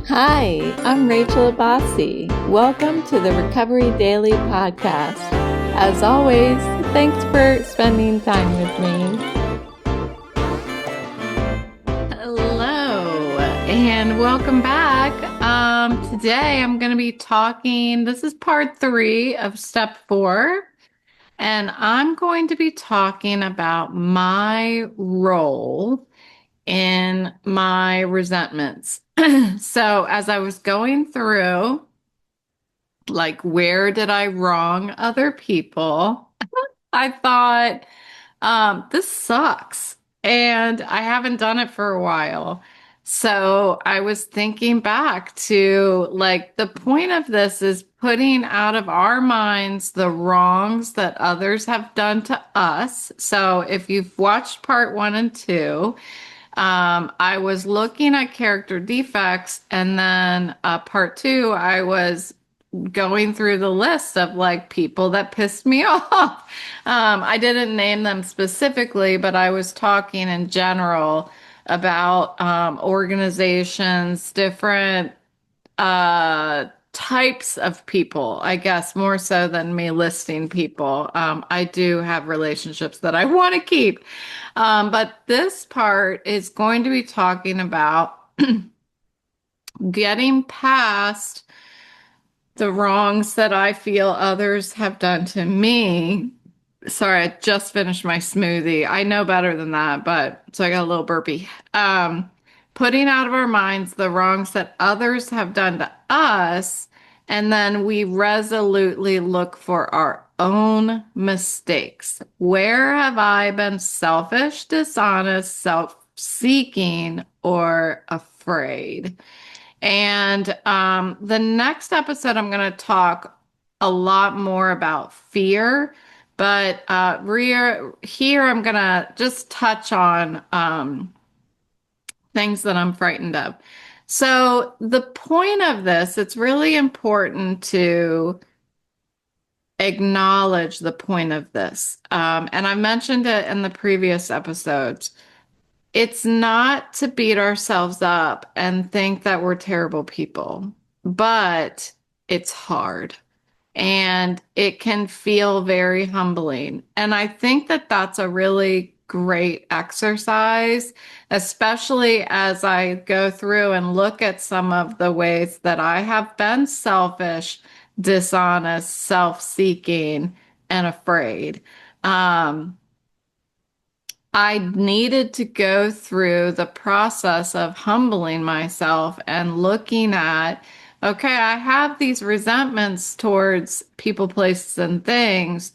Hi, I'm Rachel Abbasi. Welcome to the Recovery Daily Podcast. As always, thanks for spending time with me. Hello, and welcome back. Today I'm going to be talking, this is part 3 of step 4, and I'm going to be talking about my role in my resentments. So as I was going through, like, where did I wrong other people? I thought, this sucks. And I haven't done it for a while. So I was thinking back to, like, the point of this is putting out of our minds the wrongs that others have done to us. So if you've watched part 1 and 2, I was looking at character defects, and then part 2, I was going through the list of like people that pissed me off. I didn't name them specifically, but I was talking in general about organizations, different types of people, I guess, more so than me listing people. I do have relationships that I want to keep. But this part is going to be talking about getting past the wrongs that I feel others have done to me. Sorry, I just finished my smoothie. I know better than that, but so I got a little burpy. Putting out of our minds the wrongs that others have done to us, and then we resolutely look for our own mistakes. Where have I been selfish, dishonest, self-seeking, or afraid? And the next episode, I'm going to talk a lot more about fear, but here I'm going to just touch on things that I'm frightened of. So the point of this, it's really important to acknowledge the point of this. And I mentioned it in the previous episodes. It's not to beat ourselves up and think that we're terrible people, but it's hard and it can feel very humbling. And I think that that's a really great exercise, especially as I go through and look at some of the ways that I have been selfish, dishonest, self-seeking, and afraid. I needed to go through the process of humbling myself and looking at, okay, I have these resentments towards people, places, and things,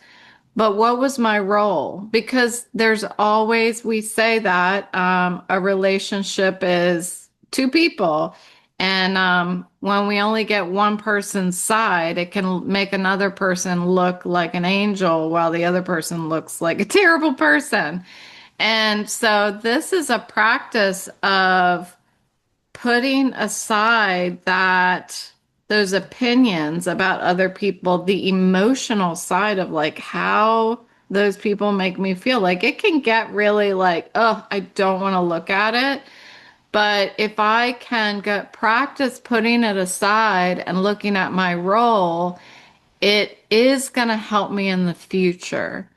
but what was my role? Because there's always, we say that a relationship is two people. And when we only get one person's side, it can make another person look like an angel while the other person looks like a terrible person. And so this is a practice of putting aside that those opinions about other people, the emotional side of like how those people make me feel. Like it can get really like, oh, I don't want to look at it. But if I can get practice putting it aside and looking at my role, it is going to help me in the future.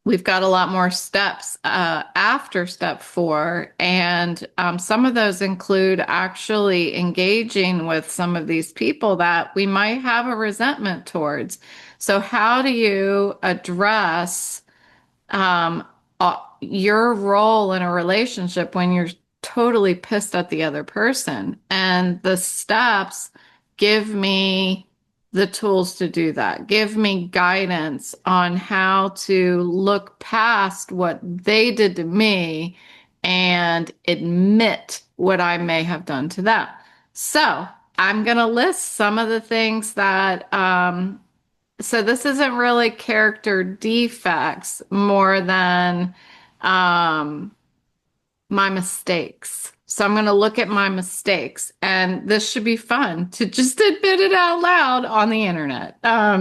We've got a lot more steps after step 4, and some of those include actually engaging with some of these people that we might have a resentment towards. So how do you address your role in a relationship when you're totally pissed at the other person? And the steps give me the tools to do that. Give me guidance on how to look past what they did to me and admit what I may have done to them. So I'm going to list some of the things that, so this isn't really character defects more than my mistakes. So I'm going to look at my mistakes, and this should be fun to just admit it out loud on the internet. I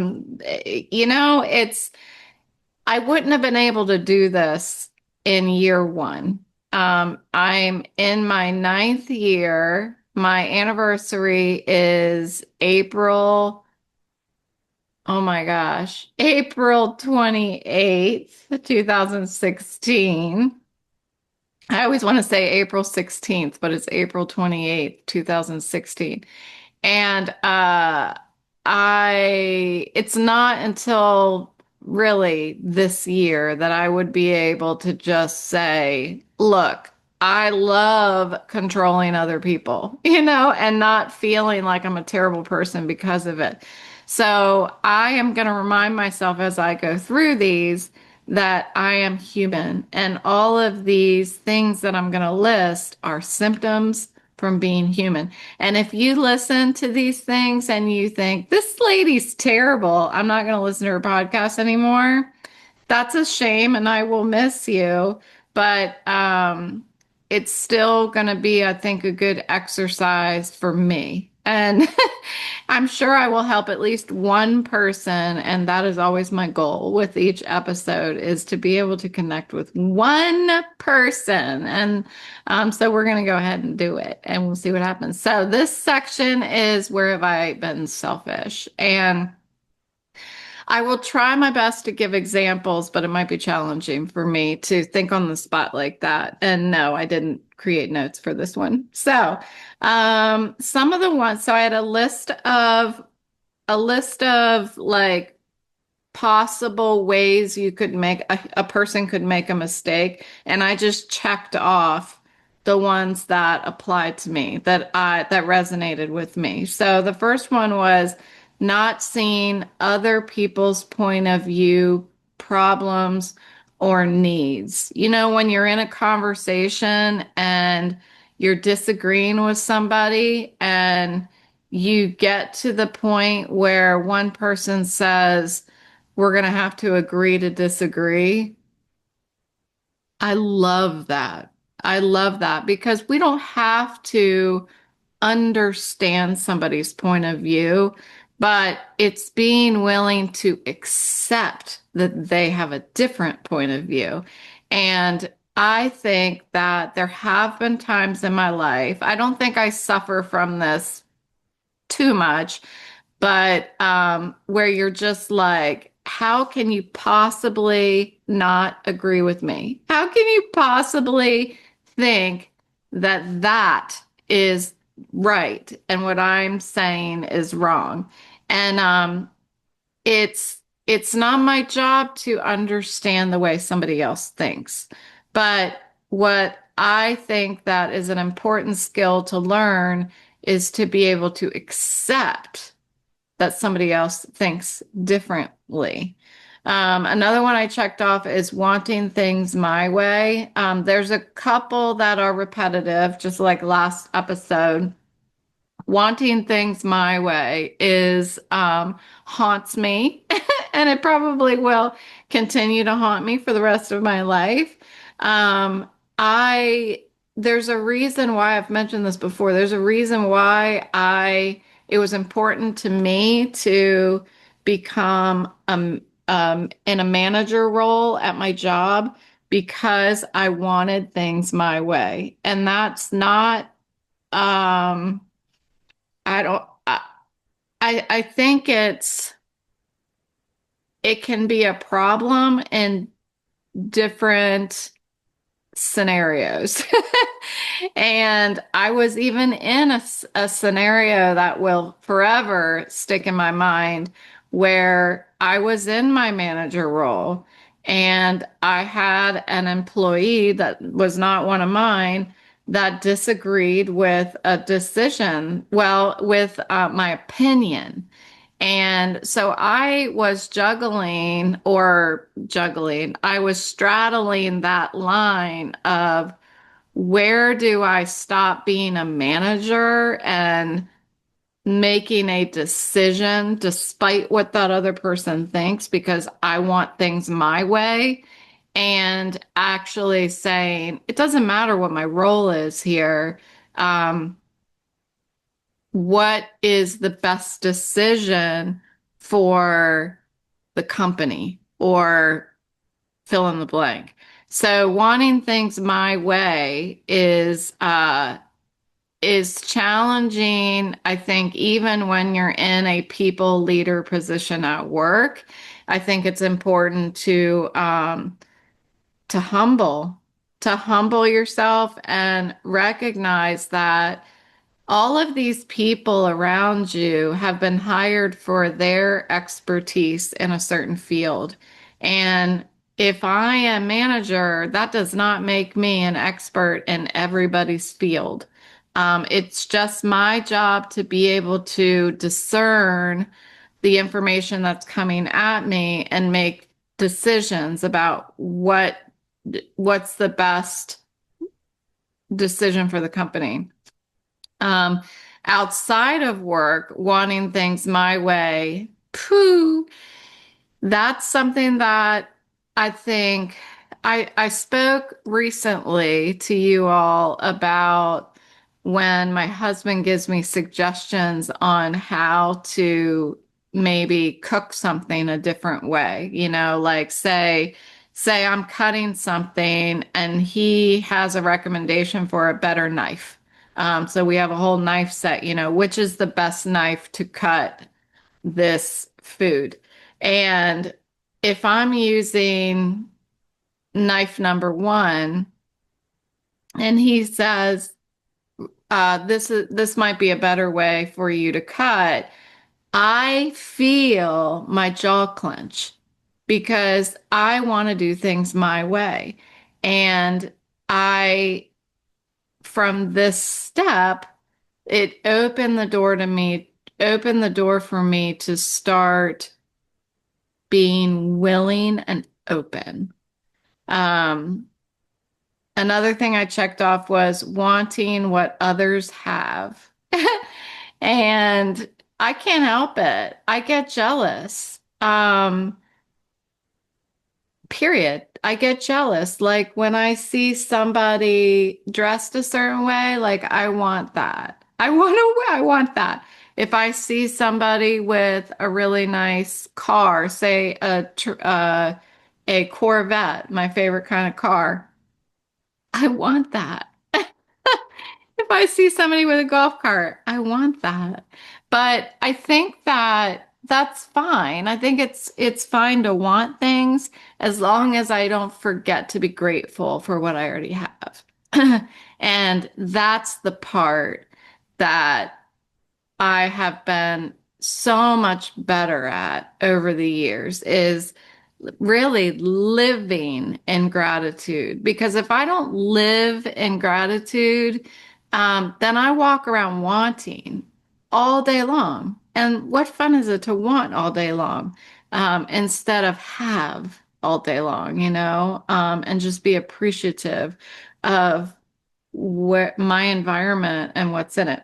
wouldn't have been able to do this in year 1. I'm in my ninth year. My anniversary is April, oh my gosh, April 28th, 2016. I always want to say April 16th, but it's April 28th, 2016. And it's not until really this year that I would be able to just say, look, I love controlling other people, and not feeling like I'm a terrible person because of it. So I am going to remind myself as I go through these that I am human, and all of these things that I'm going to list are symptoms from being human. And if you listen to these things and you think, this lady's terrible, I'm not going to listen to her podcast anymore, that's a shame and I will miss you. But it's still going to be, I think, a good exercise for me. And I'm sure I will help at least one person. And that is always my goal with each episode, is to be able to connect with one person. And so we're going to go ahead and do it and we'll see what happens. So this section is, where have I been selfish? And I will try my best to give examples, but it might be challenging for me to think on the spot like that. And no, I didn't create notes for this one. So, some of the ones, so I had a list of like possible ways you could make a person could make a mistake, and I just checked off the ones that applied to me, that resonated with me. So the first one was not seeing other people's point of view, problems, or needs. When you're in a conversation and you're disagreeing with somebody and you get to the point where one person says, we're going to have to agree to disagree. I love that. I love that because we don't have to understand somebody's point of view, but it's being willing to accept that they have a different point of view. And I think that there have been times in my life, I don't think I suffer from this too much, but where you're just like, how can you possibly not agree with me? How can you possibly think that that is right and what I'm saying is wrong? And it's not my job to understand the way somebody else thinks, but what I think that is an important skill to learn is to be able to accept that somebody else thinks differently. Another one I checked off is wanting things my way. There's a couple that are repetitive, just like last episode. Wanting things my way is haunts me, and it probably will continue to haunt me for the rest of my life. I There's a reason why I've mentioned this before. There's a reason why it was important to me to become in a manager role at my job, because I wanted things my way. And that's not I don't I think it can be a problem in different scenarios. And I was even in a scenario that will forever stick in my mind, where I was in my manager role and I had an employee that was not one of mine that disagreed with a decision, well, with my opinion. And so I was I was straddling that line of, where do I stop being a manager and making a decision despite what that other person thinks, because I want things my way, and actually saying, it doesn't matter what my role is here. What is the best decision for the company, or fill in the blank? So wanting things my way is challenging, I think, even when you're in a people leader position at work. I think it's important to humble, to humble yourself and recognize that all of these people around you have been hired for their expertise in a certain field. And if I am manager, that does not make me an expert in everybody's field. It's just my job to be able to discern the information that's coming at me and make decisions about what's the best decision for the company. Um, Outside of work, wanting things my way, poo, that's something that I think I spoke recently to you all about when my husband gives me suggestions on how to maybe cook something a different way. Like say I'm cutting something and he has a recommendation for a better knife. So we have a whole knife set, which is the best knife to cut this food. And if I'm using knife number one and he says, this might be a better way for you to cut, I feel my jaw clench because I want to do things my way. And I, from this step, it opened the door for me to start being willing and open. Um, Another thing I checked off was wanting what others have. And I can't help it. I get jealous. Period. I get jealous. Like when I see somebody dressed a certain way, like I want that. I want that. If I see somebody with a really nice car, say a Corvette, my favorite kind of car, I want that. If I see somebody with a golf cart, I want that. But I think that that's fine. I think it's fine to want things as long as I don't forget to be grateful for what I already have. And that's the part that I have been so much better at over the years is really living in gratitude. Because if I don't live in gratitude, then I walk around wanting all day long. And what fun is it to want all day long, instead of have all day long, and just be appreciative of where my environment and what's in it.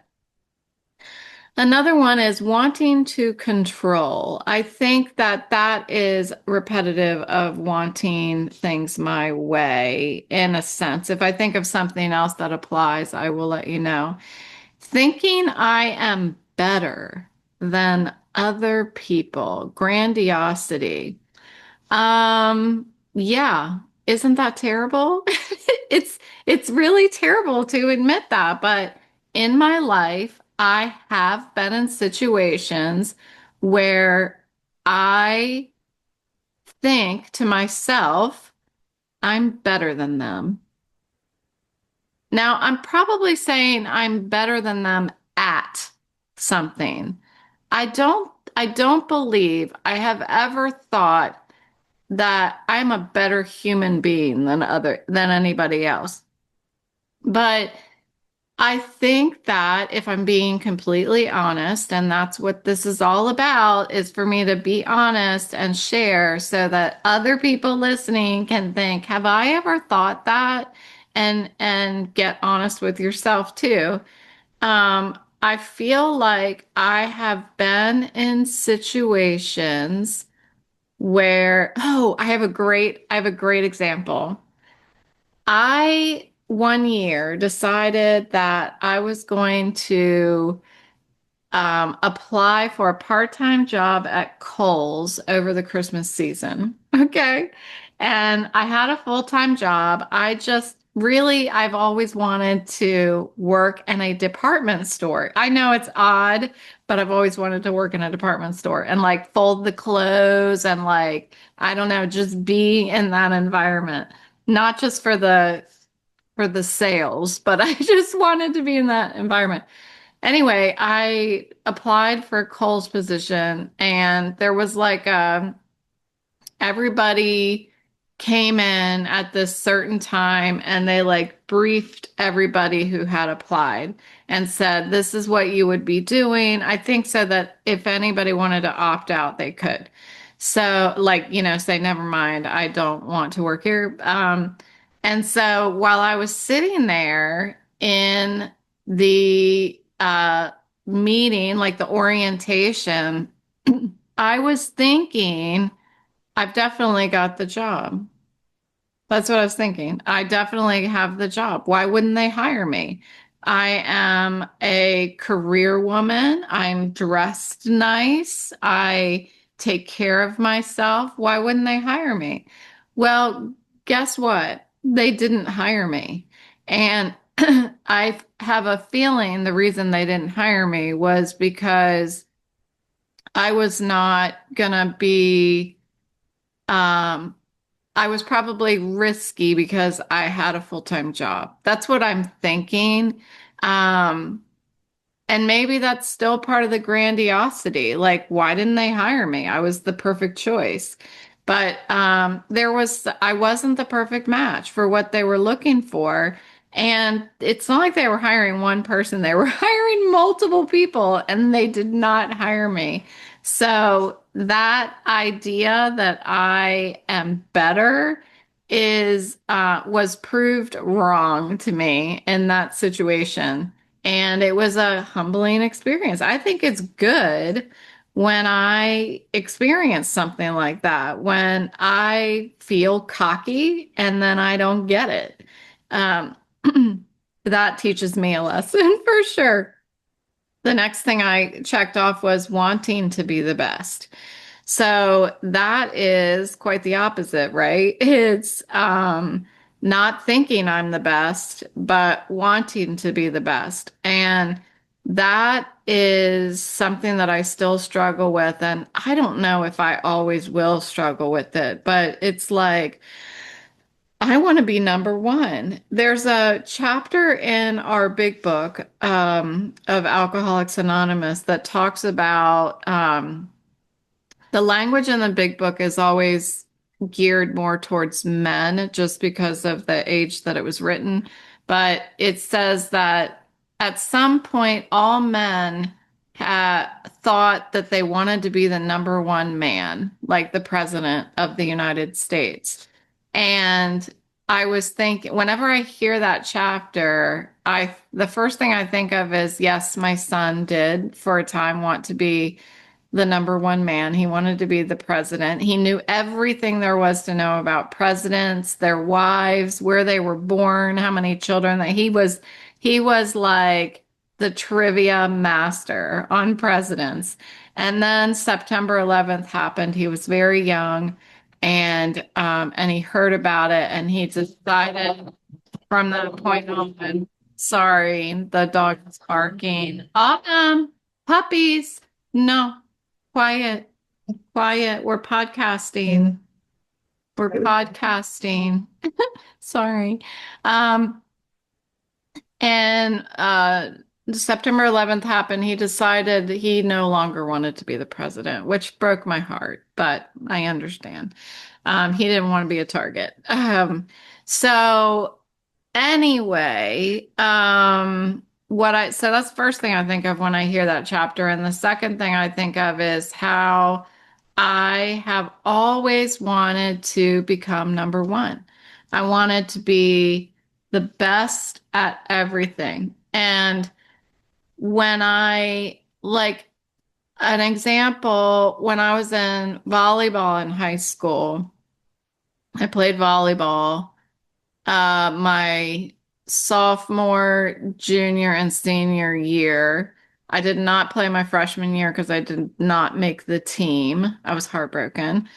Another one is wanting to control. I think that that is repetitive of wanting things my way in a sense. If I think of something else that applies, I will let you know. Thinking I am better than other people, grandiosity. Yeah, isn't that terrible? It's really terrible to admit that, but in my life, I have been in situations where I think to myself, I'm better than them. Now, I'm probably saying I'm better than them at something. I don't believe I have ever thought that I'm a better human being than anybody else. But I think that if I'm being completely honest, and that's what this is all about, is for me to be honest and share so that other people listening can think, have I ever thought that? And get honest with yourself too. I feel like I have been in situations where, oh, I have a great example. I one year decided that I was going to apply for a part-time job at Kohl's over the Christmas season. Okay. And I had a full-time job. I've always wanted to work in a department store. I know it's odd, but I've always wanted to work in a department store and like fold the clothes and like, I don't know, just be in that environment. Not just for the sales, but I just wanted to be in that environment. Anyway, I applied for Cole's position and there was like everybody came in at this certain time and they like briefed everybody who had applied and said, this is what you would be doing. I think so that if anybody wanted to opt out, they could. So, like, say, never mind, I don't want to work here. And so while I was sitting there in the meeting, like the orientation, I was thinking, I've definitely got the job. That's what I was thinking. I definitely have the job. Why wouldn't they hire me? I am a career woman. I'm dressed nice. I take care of myself. Why wouldn't they hire me? Well, guess what? They didn't hire me. And I have a feeling the reason they didn't hire me was because I was not gonna be um, I was probably risky because I had a full-time job. That's what I'm thinking. Um, and maybe that's still part of the grandiosity. Like, why didn't they hire me? I was the perfect choice. But I wasn't the perfect match for what they were looking for. And it's not like they were hiring one person, they were hiring multiple people, and they did not hire me. So that idea that I am better was proved wrong to me in that situation. And it was a humbling experience. I think it's good when I experience something like that, when I feel cocky and then I don't get it. Um, that teaches me a lesson for sure. The next thing I checked off was wanting to be the best. So that is quite the opposite, right? It's not thinking I'm the best, but wanting to be the best. And that is something that I still struggle with. And I don't know if I always will struggle with it, but it's like, I want to be number one. There's a chapter in our big book of Alcoholics Anonymous that talks about the language in the big book is always geared more towards men just because of the age that it was written. But it says that at some point, all men thought that they wanted to be the number one man, like the president of the United States. And I was thinking, whenever I hear that chapter, the first thing I think of is, yes, my son did for a time want to be the number one man. He wanted to be the president. He knew everything there was to know about presidents, their wives, where they were born, how many children that he was like the trivia master on presidents. And then September 11th happened. He was very young and he heard about it and he decided from that point on, sorry, the dog is barking. Puppies. No. Quiet, quiet. We're podcasting. We're podcasting. Sorry. Um, and September 11th happened. He decided he no longer wanted to be the president, which broke my heart, but I understand. He didn't want to be a target. So anyway, so that's the first thing I think of when I hear that chapter. And the second thing I think of is how I have always wanted to become number one. I wanted to be the best at everything. And when like an example, when I was in volleyball in high school, I played volleyball my sophomore, junior, and senior year. I did not play my freshman year because I did not make the team. I was heartbroken.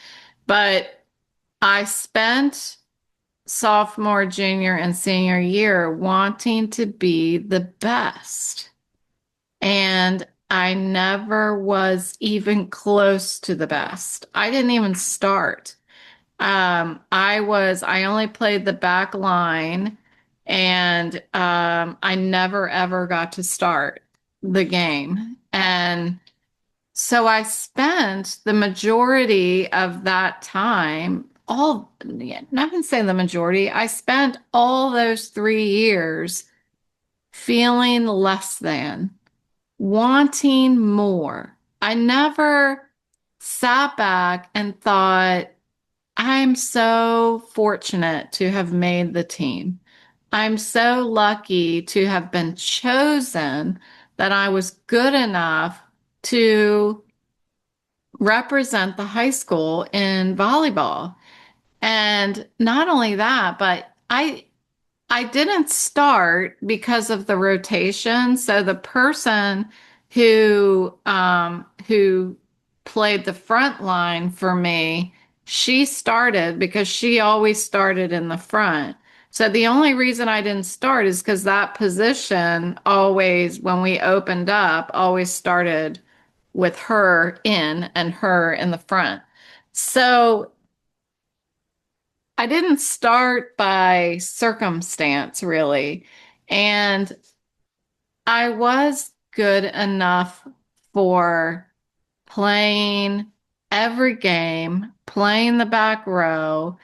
But I spent sophomore, junior, and senior year wanting to be the best. And I never was even close to the best. I didn't even start. I only played the back line and I never ever got to start the game. And so I spent the majority of that time, not even say the majority, I spent all those 3 years feeling less than, wanting more. I never sat back and thought, I'm so fortunate to have made the team. I'm so lucky to have been chosen that I was good enough to represent the high school in volleyball. And not only that, but I didn't start because of the rotation. So the person who played the front line for me, she started because she always started in the front. So the only reason I didn't start is because that position always, when we opened up, always started with her in and her in the front. So I didn't start by circumstance, really. And I was good enough for playing every game, playing the back row,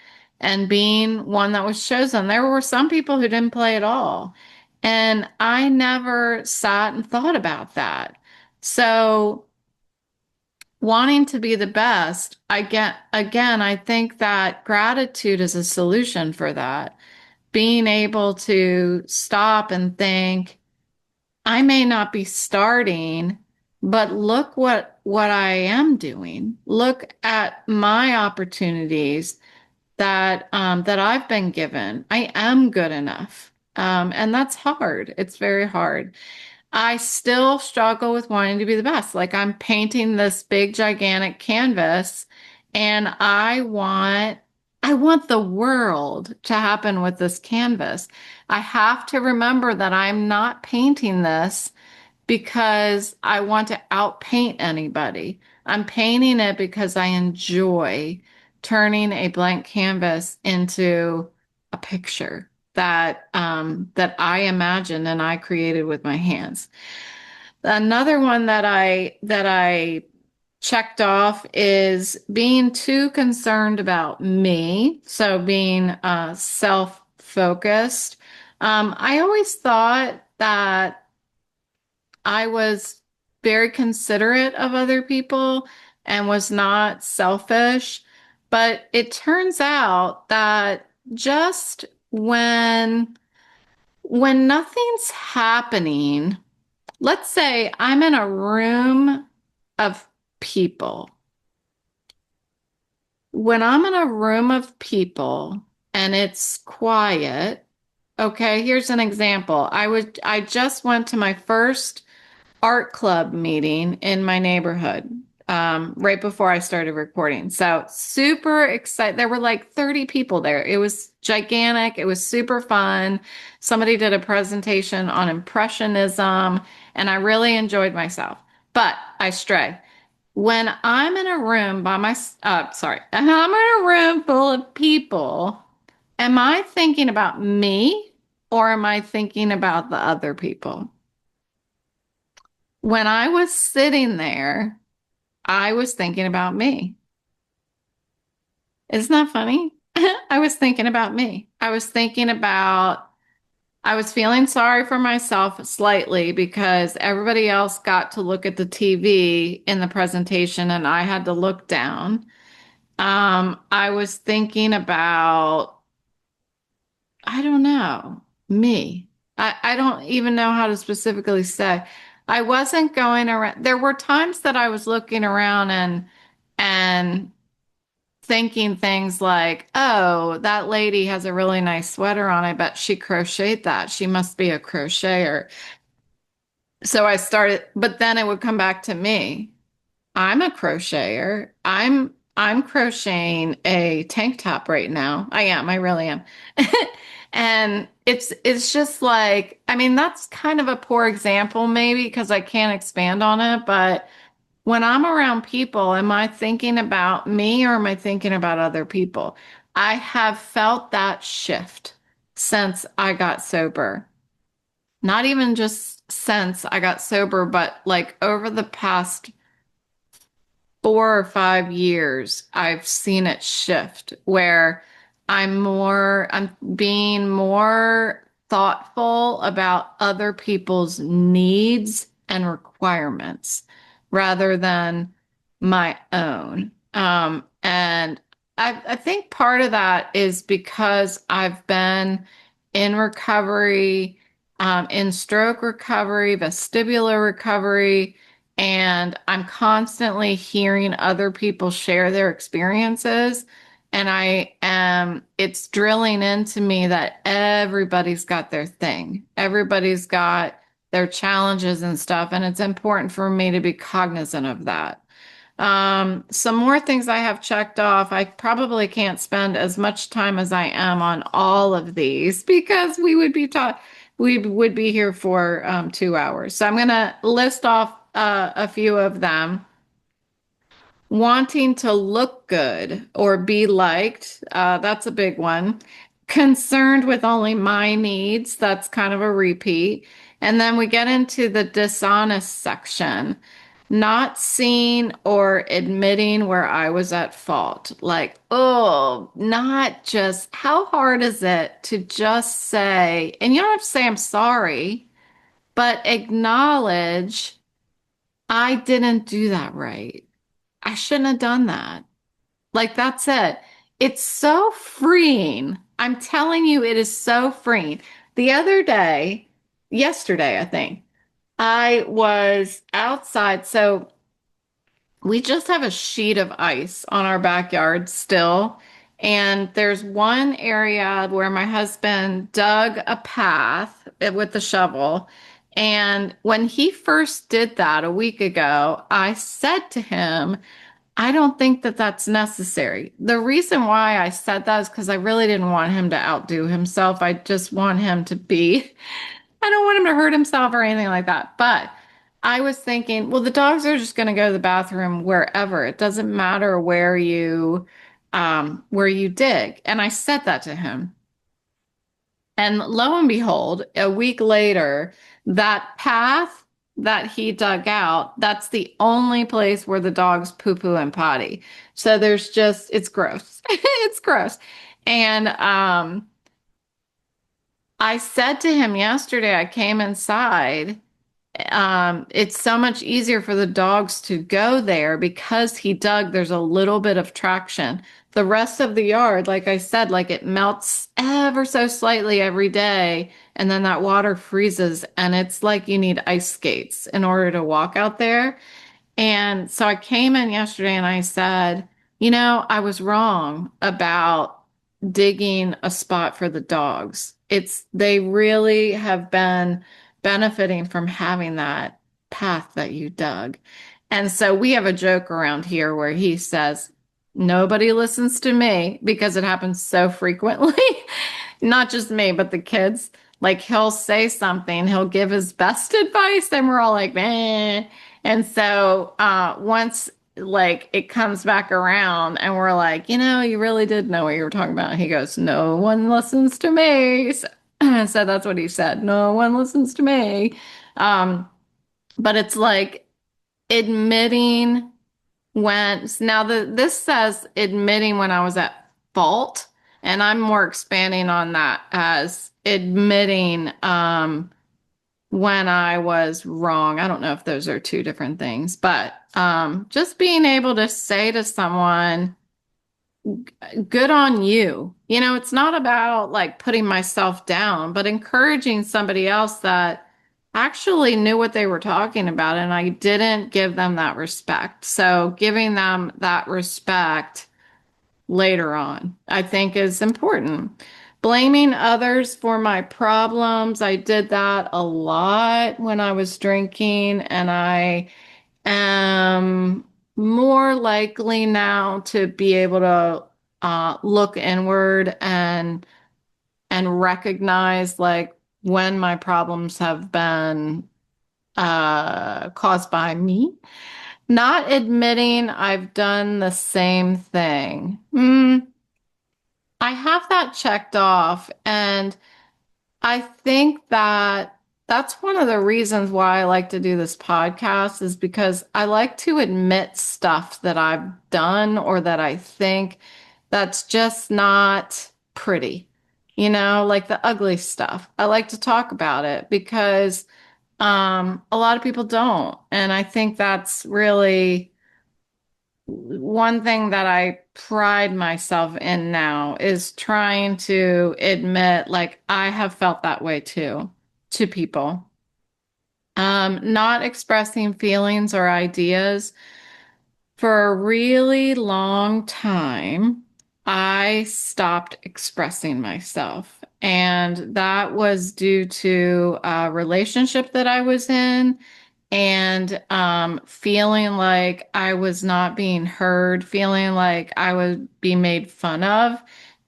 and being one that was chosen. There were some people who didn't play at all. And I never sat and thought about that. So, wanting to be the best, I think that gratitude is a solution for that. Being able to stop and think, I may not be starting, but look what I am doing. Look at my opportunities that I've been given. I am good enough. And that's hard. It's very hard. I still struggle with wanting to be the best. Like I'm painting this big gigantic canvas and I want the world to happen with this canvas. I have to remember that I'm not painting this because I want to outpaint anybody. I'm painting it because I enjoy turning a blank canvas into a picture that I imagined and I created with my hands. Another one that I checked off is being too concerned about me, so being self-focused. I always thought that I was very considerate of other people and was not selfish. But it turns out that just when nothing's happening, let's say I'm in a room of people. When I'm in a room of people and it's quiet, okay, here's an example. I just went to my first art club meeting in my neighborhood right before I started recording. So super excited. There were like 30 people there. It was gigantic. It was super fun. Somebody did a presentation on impressionism, and I really enjoyed myself. But I stray. When I'm in a room I'm in a room full of people, am I thinking about me or am I thinking about the other people? When I was sitting there, I was thinking about me. Isn't that funny? I was thinking about me. I was feeling sorry for myself slightly because everybody else got to look at the TV in the presentation and I had to look down. I was thinking about, I don't know, me. I don't even know how to specifically say. I wasn't going around. There were times that I was looking around and thinking things like, oh, that lady has a really nice sweater on. I bet she crocheted that. She must be a crocheter. So I started, but then it would come back to me. I'm a crocheter. I'm crocheting a tank top right now. I am, I really am. And it's just like, I mean, that's kind of a poor example maybe because I can't expand on it, but when I'm around people, am I thinking about me or am I thinking about other people? I have felt that shift since I got sober. Not even just since I got sober, but like over the past 4 or 5 years, I've seen it shift where I'm being more thoughtful about other people's needs and requirements rather than my own. And I think part of that is because I've been in recovery, in stroke recovery, vestibular recovery. And I'm constantly hearing other people share their experiences. And it's drilling into me that everybody's got their thing. Everybody's got their challenges and stuff. And it's important for me to be cognizant of that. Some more things I have checked off. I probably can't spend as much time as I am on all of these because we would be here for 2 hours. So I'm going to list off a few of them. Wanting to look good or be liked, that's a big one. Concerned with only my needs, that's kind of a repeat. And then we get into the dishonest section. Not seeing or admitting where I was at fault. Like, oh, not just, how hard is it to just say, and you don't have to say I'm sorry, but acknowledge I didn't do that right. I shouldn't have done that. Like, that's it. It's so freeing. I'm telling you, it is so freeing. The other day, yesterday, I think, I was outside. So we just have a sheet of ice on our backyard still. And there's one area where my husband dug a path with the shovel. And when he first did that a week ago, I said to him, I don't think that that's necessary. The reason why I said that is because I really didn't want him to outdo himself. I just want him to be I don't want him to hurt himself or anything like that. But I was thinking, well, the dogs are just going to go to the bathroom wherever. It doesn't matter where you dig. And I said that to him. And lo and behold, a week later, that path that he dug out, that's the only place where the dogs poo poo and potty. So it's gross. It's gross. And I said to him yesterday, I came inside. It's so much easier for the dogs to go there because he dug, there's a little bit of traction. The rest of the yard, like I said, like it melts ever so slightly every day, and then that water freezes, and it's like you need ice skates in order to walk out there. And so I came in yesterday and I said, I was wrong about digging a spot for the dogs. They really have been benefiting from having that path that you dug. And so we have a joke around here where he says, nobody listens to me because it happens so frequently. Not just me, but the kids. Like he'll say something, he'll give his best advice, and we're all like, man. And so once like it comes back around and we're like, you really did know what you were talking about. He goes, no one listens to me. So that's what he said. No one listens to me. Um, but it's like admitting this says admitting when I was at fault, and I'm more expanding on that as admitting when I was wrong. I don't know if those are two different things, but just being able to say to someone, good on you. It's not about like putting myself down, but encouraging somebody else that actually knew what they were talking about, and I didn't give them that respect. So giving them that respect later on, I think is important. Blaming others for my problems. I did that a lot when I was drinking, and I am more likely now to be able to look inward and recognize like when my problems have been caused by me. Not admitting I've done the same thing. I have that checked off, and I think that that's one of the reasons why I like to do this podcast is because I like to admit stuff that I've done or that I think that's just not pretty. Like the ugly stuff. I like to talk about it because a lot of people don't. And I think that's really one thing that I pride myself in now is trying to admit, like, I have felt that way too, to people. Not expressing feelings or ideas for a really long time. I stopped expressing myself, and that was due to a relationship that I was in and feeling like I was not being heard, feeling like I would be made fun of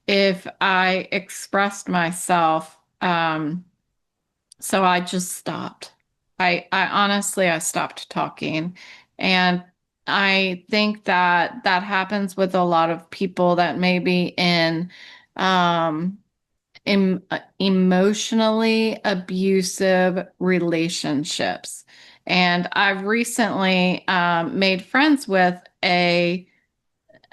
if I expressed myself. So I just stopped. I honestly, I stopped talking. And I think that that happens with a lot of people that may be in um, emotionally abusive relationships. And I've recently made friends with a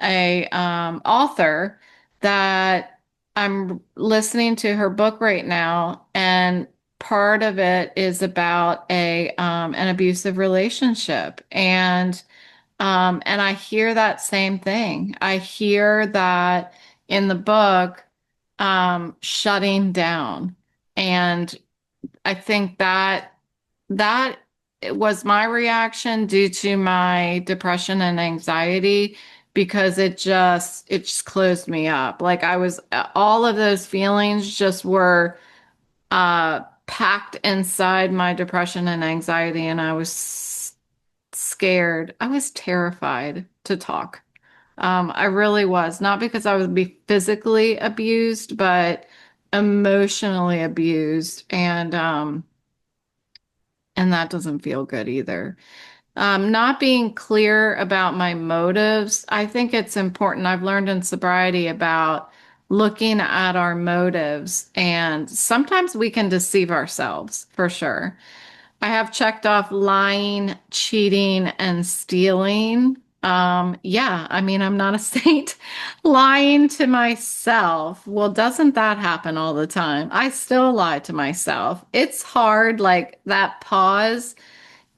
author that I'm listening to her book right now, and part of it is about a an abusive relationship, and I hear that same thing. I hear that in the book, shutting down. And I think that that was my reaction due to my depression and anxiety because it just closed me up. Like I was all of those feelings just were packed inside my depression and anxiety, and I was scared. I was terrified to talk. I really was, not because I would be physically abused, but emotionally abused, and that doesn't feel good either. Not being clear about my motives. I think it's important. I've learned in sobriety about looking at our motives, and sometimes we can deceive ourselves for sure. I have checked off lying, cheating, and stealing. Yeah, I mean, I'm not a saint. Lying to myself. Well, doesn't that happen all the time? I still lie to myself. It's hard, like that pause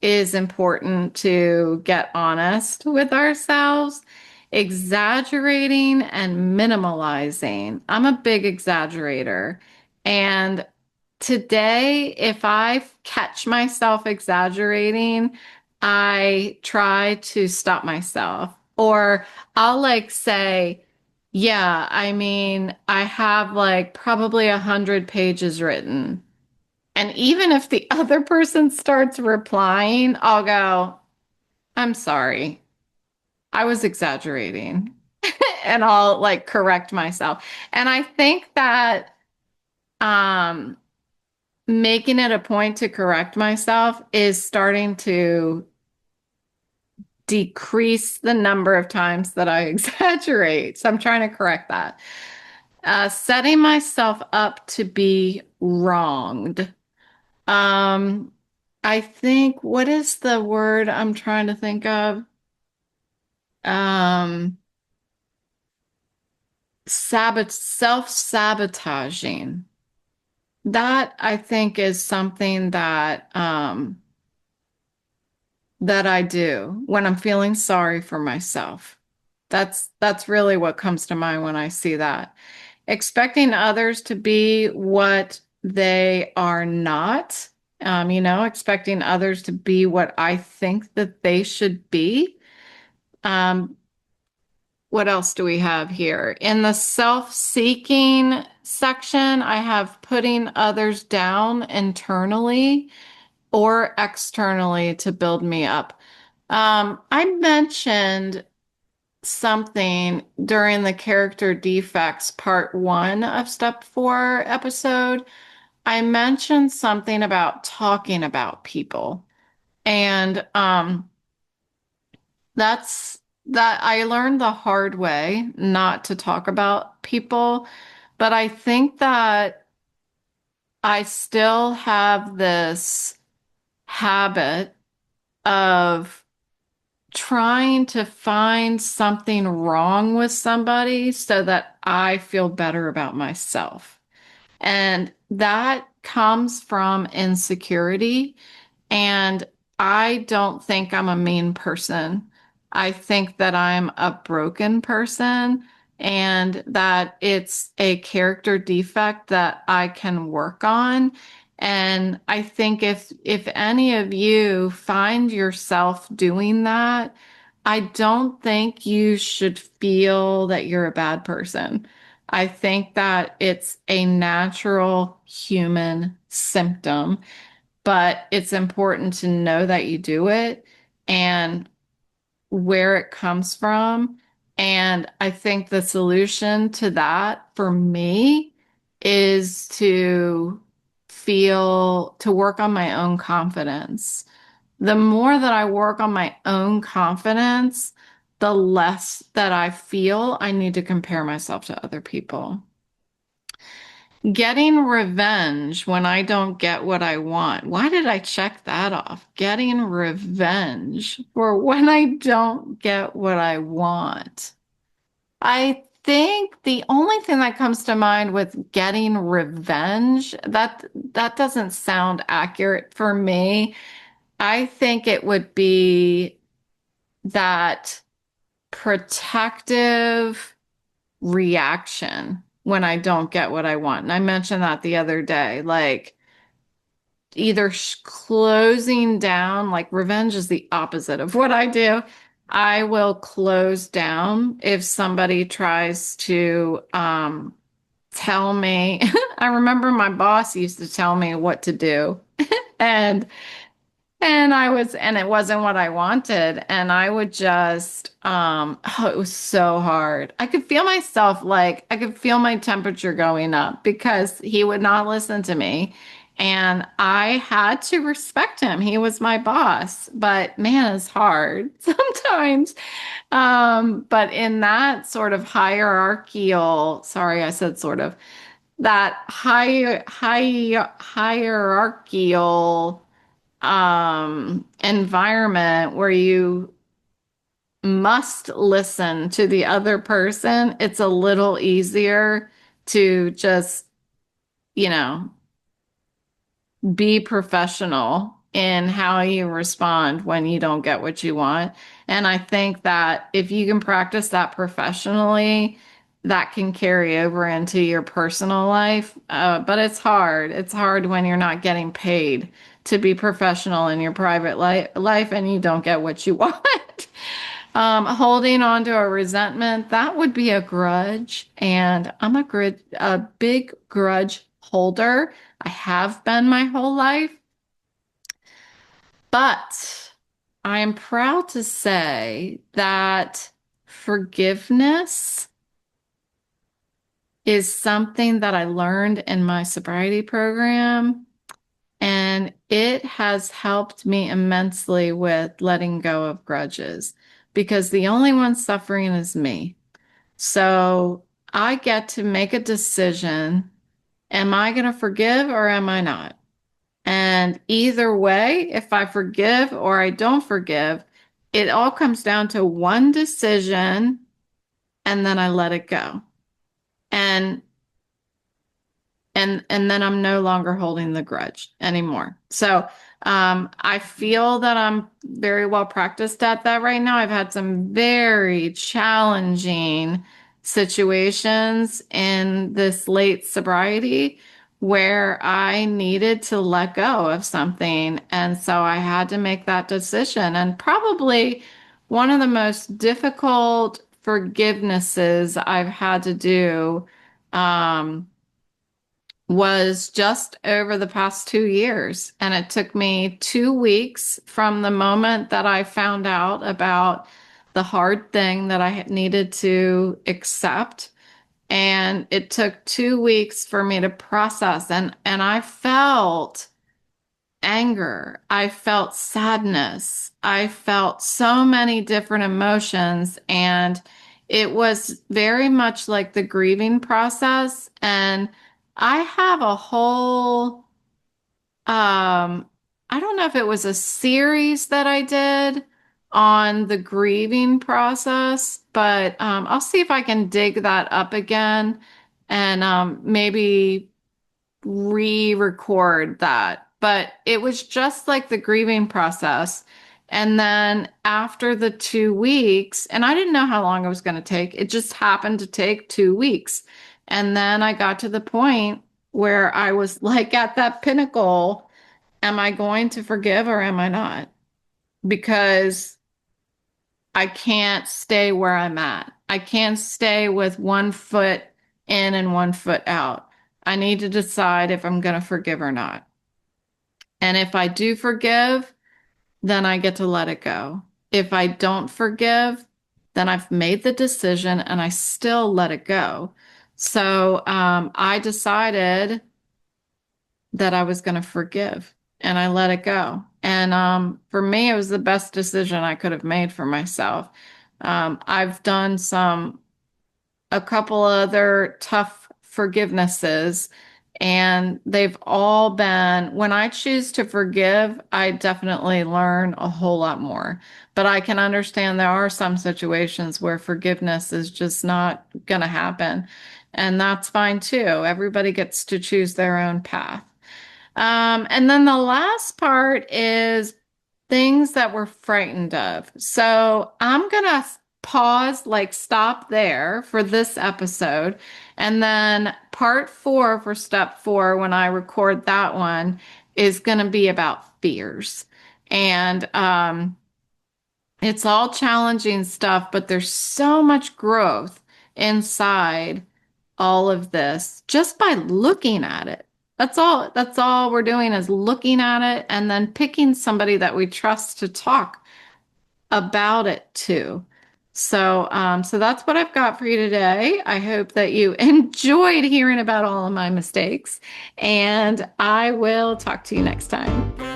is important to get honest with ourselves. Exaggerating and minimalizing. I'm a big exaggerator. And today, if I catch myself exaggerating, I try to stop myself. Or I'll like say, yeah, I mean, I have like probably 100 pages written. And even if the other person starts replying, I'll go, I'm sorry. I was exaggerating. And I'll like correct myself. And I think that um making it a point to correct myself is starting to decrease the number of times that I exaggerate. So I'm trying to correct that. Setting myself up to be wronged. Um, I think, what is the word I'm trying to think of? Um, self-sabotaging. That I think is something that I do when I'm feeling sorry for myself. That's really what comes to mind when I see that. Expecting others to be what they are not, expecting others to be what I think that they should be. Um, what else do we have here? In the self-seeking section, I have putting others down internally or externally to build me up. I mentioned something during the character defects part one of step four episode. I mentioned something about talking about people. And that I learned the hard way not to talk about people. But I think that I still have this habit of trying to find something wrong with somebody so that I feel better about myself. And that comes from insecurity. And I don't think I'm a mean person. I think that I'm a broken person and that it's a character defect that I can work on. And I think if any of you find yourself doing that, I don't think you should feel that you're a bad person. I think that it's a natural human symptom, but it's important to know that you do it and where it comes from. And I think the solution to that for me is to work on my own confidence. The more that I work on my own confidence, the less that I feel I need to compare myself to other people. Getting revenge when I don't get what I want. Why did I check that off? Getting revenge for when I don't get what I want. I think the only thing that comes to mind with getting revenge, that doesn't sound accurate for me. I think it would be that protective reaction when I don't get what I want. And I mentioned that the other day, like either closing down, like revenge is the opposite of what I do. I will close down if somebody tries to tell me. I remember my boss used to tell me what to do. And and it wasn't what I wanted. And I would just, oh, it was so hard. I could feel myself like, I could feel my temperature going up because he would not listen to me. And I had to respect him. He was my boss, but man, it's hard sometimes. But in that sort of hierarchical, sorry, I said sort of, that hierarchical environment where you must listen to the other person, it's a little easier to just, you know, be professional in how you respond when you don't get what you want. And I think that if you can practice that professionally, that can carry over into your personal life. But it's hard. It's hard when you're not getting paid to be professional in your private life and you don't get what you want. Holding on to a resentment, that would be a grudge. And I'm a big grudge holder. I have been my whole life. But I am proud to say that forgiveness is something that I learned in my sobriety program, and it has helped me immensely with letting go of grudges because the only one suffering is me. So I get to make a decision. Am I going to forgive or am I not? And either way, if I forgive or I don't forgive, it all comes down to one decision and then I let it go. And and then I'm no longer holding the grudge anymore. So I feel that I'm very well practiced at that right now. I've had some very challenging situations in this late sobriety where I needed to let go of something. And so I had to make that decision. And probably one of the most difficult forgivenesses I've had to do. Um, was just over the past 2 years. And it took me 2 weeks from the moment that I found out about the hard thing that I needed to accept. And it took 2 weeks for me to process. And I felt anger. I felt sadness. I felt so many different emotions. And it was very much like the grieving process. And I have a whole, I don't know if it was a series that I did on the grieving process, but I'll see if I can dig that up again and maybe re-record that. But it was just like the grieving process. And then after the 2 weeks, and I didn't know how long it was going to take, it just happened to take 2 weeks. And then I got to the point where I was like at that pinnacle. Am I going to forgive or am I not? Because I can't stay where I'm at. I can't stay with one foot in and one foot out. I need to decide if I'm going to forgive or not. And if I do forgive, then I get to let it go. If I don't forgive, then I've made the decision and I still let it go. So I decided that I was going to forgive and I let it go. And for me, it was the best decision I could have made for myself. I've done a couple other tough forgivenesses, and they've all been, when I choose to forgive, I definitely learn a whole lot more. But I can understand there are some situations where forgiveness is just not going to happen. And that's fine too. Everybody gets to choose their own path. And then the last part is things that we're frightened of. So I'm going to pause, like stop there for this episode. And then part four for step four, when I record that one, is going to be about fears. And it's all challenging stuff, but there's so much growth inside all of this just by looking at it. That's all we're doing is looking at it and then picking somebody that we trust to talk about it to. So that's what I've got for you today. I hope that you enjoyed hearing about all of my mistakes, and I will talk to you next time.